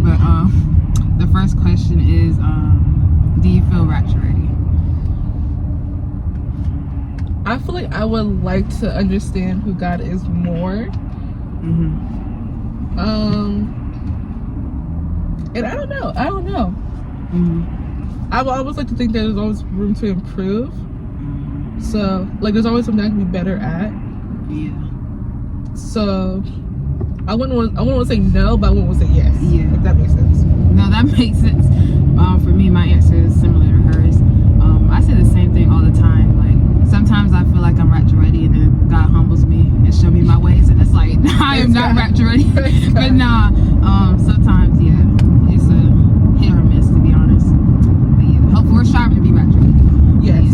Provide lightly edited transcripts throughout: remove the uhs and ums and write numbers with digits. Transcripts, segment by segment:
but the first question is, do you feel rapture ready? I feel like I would like to understand who God is more. And I don't know. I would always like to think that there's always room to improve. So, like, there's always something I can be better at. Yeah. So, I wouldn't want to say no, but I wouldn't want to say yes. Yeah. If that makes sense. No, that makes sense. For me, my answer is similar to hers. I say the same thing all the time. Like, sometimes I feel like I'm rapture ready, and then God humbles me and show me my ways, and it's like, I am not rapture ready. But nah, sometimes, yeah, it's a hit or miss, to be honest. But yeah, hopefully we're striving to be rapture ready. Yes.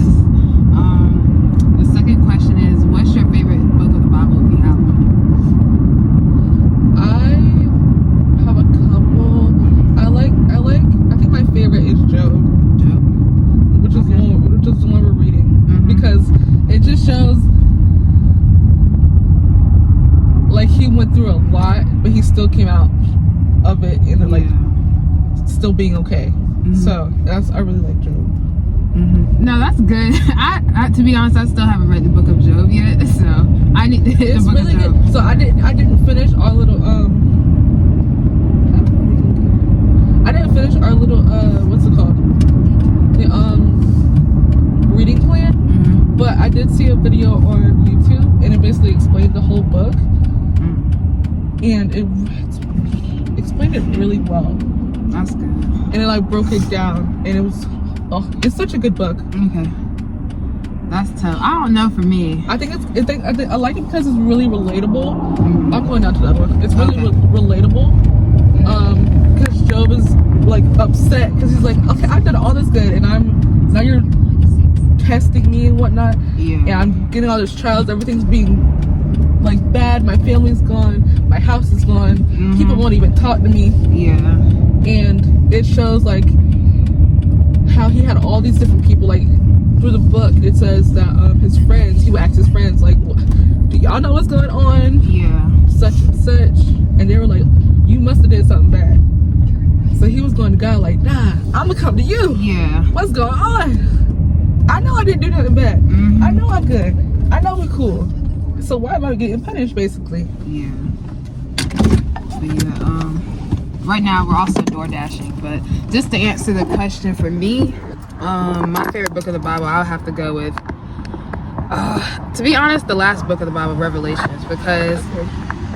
The second question is, what's your favorite book of the Bible, if you have one? I have a couple. I think my favorite is Job. Which is the one we're reading. Because it just shows like he went through a lot, but he still came out of it and like still being okay. So I really like Job. No, that's good. I to be honest, I still haven't read the book of Job yet, so I need to hit the book of Job. Good. So I didn't finish our little what's it called? The reading plan. But I did see a video on YouTube, and it basically explained the whole book, and it explained it really well. That's good. And it like broke it down, and it's such a good book. Okay, that's tough. I don't know for me. I think I like it because it's really relatable. I'm going down to that book. It's really relatable. Because Job is like upset because he's like, okay, I've done all this good, and now you're testing me and whatnot, and I'm getting all these trials. Everything's being like bad. My family's gone, my house is gone, people won't even talk to me. And it shows like how he had all these different people. Like through the book it says that his friends, he would ask his friends like, do y'all know what's going on? Such and such, and they were like, you must have did something bad. So he was going to God like, nah, I'm gonna come to you. What's going on? I know I didn't do nothing bad. I know I'm good. I know we're cool. So why am I getting punished, basically? Right now we're also door dashing, but just to answer the question for me, my favorite book of the Bible, I'll have to go with, to be honest, the last book of the Bible, Revelations, because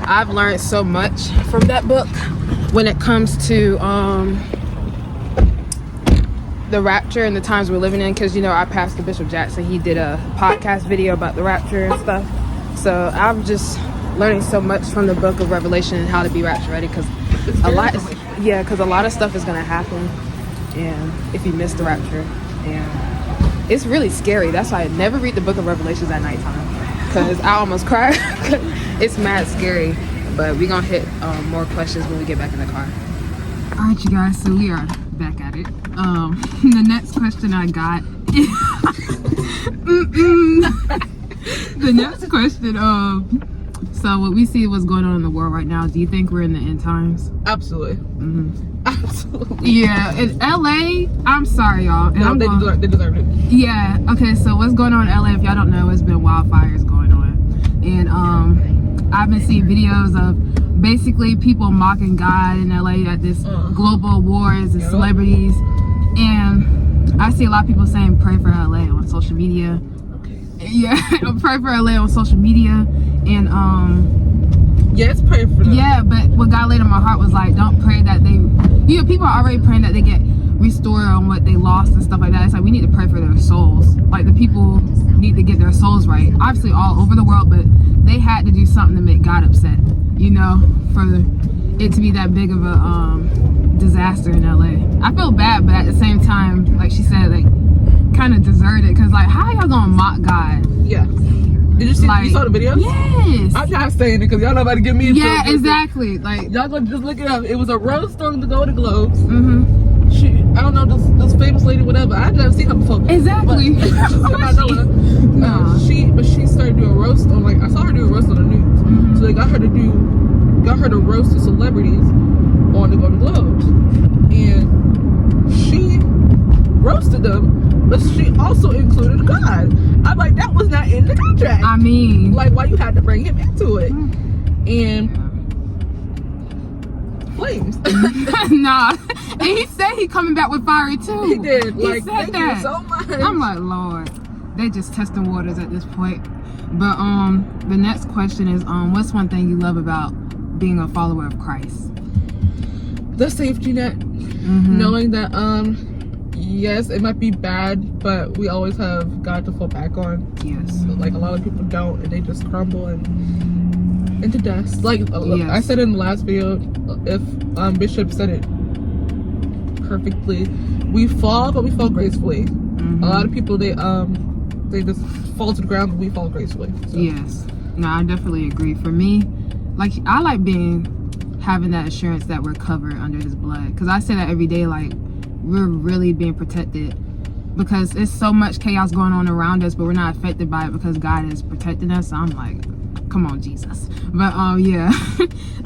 I've learned so much from that book when it comes to the rapture and the times we're living in, because our pastor Bishop Jackson, he did a podcast video about the rapture and stuff. So I'm just learning so much from the book of Revelation and how to be rapture ready, because a lot of stuff is going to happen, and if you miss the rapture, and it's really scary. That's why I never read the book of Revelations at nighttime, because I almost cried. It's mad scary. But we're gonna hit more questions when we get back in the car. All right, you guys, so we are back at it. The next question I got the next question, so what we see what's going on in the world right now, do you think we're in the end times? Absolutely. Absolutely. Yeah, in LA, I'm sorry y'all, and they deserve it. Yeah, okay, so what's going on in LA, if y'all don't know, it's been wildfires going on, and I've been seeing videos of basically people mocking God in LA at this global awards and celebrities, and I see a lot of people saying pray for LA on social media. Pray for LA on social media, and yes, pray for them. Yeah, but what God laid on my heart was like, don't pray that they, people are already praying that they get restored on what they lost and stuff like that. It's like we need to pray for their souls. Like the people need to get their souls right, obviously all over the world, but they had to do something to make God upset, for it to be that big of a disaster in LA. I feel bad, but at the same time, like she said, like kind of deserted, because like how y'all gonna mock God? Did you see? You saw the videos? Yes. I'm not saying it because y'all not about to get me. Exactly. Like y'all gonna just look it up. It was a roast on the Golden Globes. I don't know this famous lady, whatever. I've never seen her before. Exactly. But she started doing a roast on, like, I saw her do a roast on the news. So they got her to roast the celebrities on the Golden Globes, and she roasted them, but she also included God. I'm like, that was not in the contract. I mean, like, why you had to bring him into it? And flames. nah, and he said he coming back with fire too. He did. He Like, said thank that. you so much. I'm like, Lord, they just testing waters at this point. But the next question is, what's one thing you love about being a follower of Christ? The safety net, knowing that yes, it might be bad, but we always have God to fall back on. Yes. So, like, a lot of people don't, and they just crumble and into dust. Like, Yes. I said in the last video, if Bishop said it perfectly, we fall, but we fall gracefully. A lot of people, they just fall to the ground, but we fall gracefully. So. Yes. No, I definitely agree. For me, like, I like having that assurance that we're covered under his blood, because I say that every day, like, we're really being protected, because there's so much chaos going on around us, but we're not affected by it because God is protecting us. So I'm like, come on, Jesus. But yeah.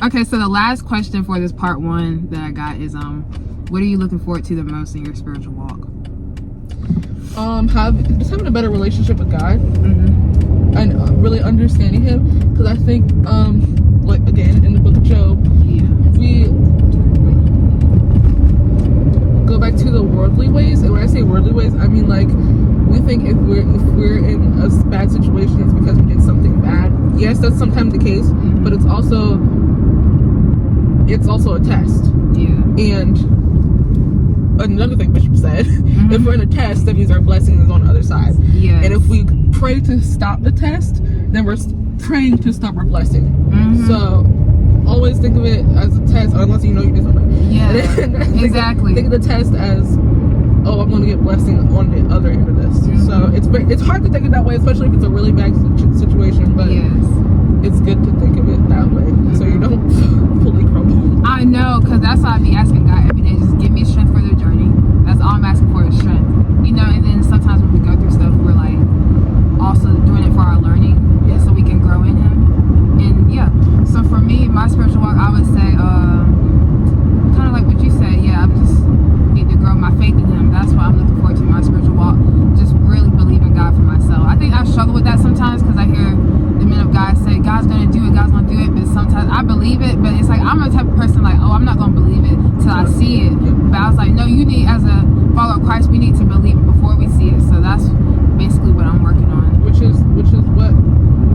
Okay, so the last question for this part 1 that I got is, what are you looking forward to the most in your spiritual walk? Just having a better relationship with God, and really understanding him, because I think like, again, in the book of Job, we go back to the worldly ways. And when I say worldly ways, I mean, like, we think if we're in a bad situation, it's because we did something bad. Yes, that's sometimes the case, but it's also a test. And another thing Bishop said, if we're in a test, that means our blessing is on the other side. And if we pray to stop the test, then we're praying to stop our blessing. So always think of it as a test, unless you know you did something. Exactly. Think of the test as, oh, I'm going to get blessing on the other end of this. So it's hard to think of it that way, especially if it's a really bad situation, but it's good to think of it that way, so you don't fully crumble. I know, because that's why I be asking God every day, just give me strength for the journey. That's all I'm asking for, is strength. You know, and then sometimes when we go through stuff, we're like also doing it for our learning, so we can grow in him. And yeah, so for me, my spiritual walk, I would say kind of like what you said. I just need to grow my faith in him. That's what I'm looking forward to in my spiritual walk, just really believe in God for myself. I think I struggle with that sometimes, because I hear the men of God say God's gonna do it, God's gonna do it, but sometimes I believe it, but it's like I'm the type of person like, oh, I'm not gonna believe it till I see it. But I was like, no, you need, as a follower of Christ, we need to believe it before we see it. So that's basically what I'm working on. Which is what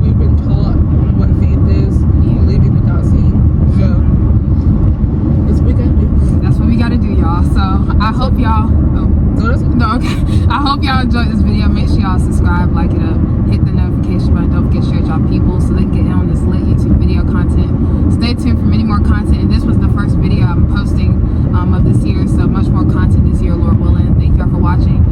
we've been taught, what faith is, believing without seeing. So that's what we gotta do. That's what we gotta do, y'all. So I hope y'all I hope y'all enjoyed this video. Make sure y'all subscribe, like it up, hit the notification button. Don't forget to share it with y'all people so they can get in on this lit YouTube video content. Stay tuned for many more content, and this was the first video I'm posting of this year, so much more content this year, Lord willing. Thank y'all for watching.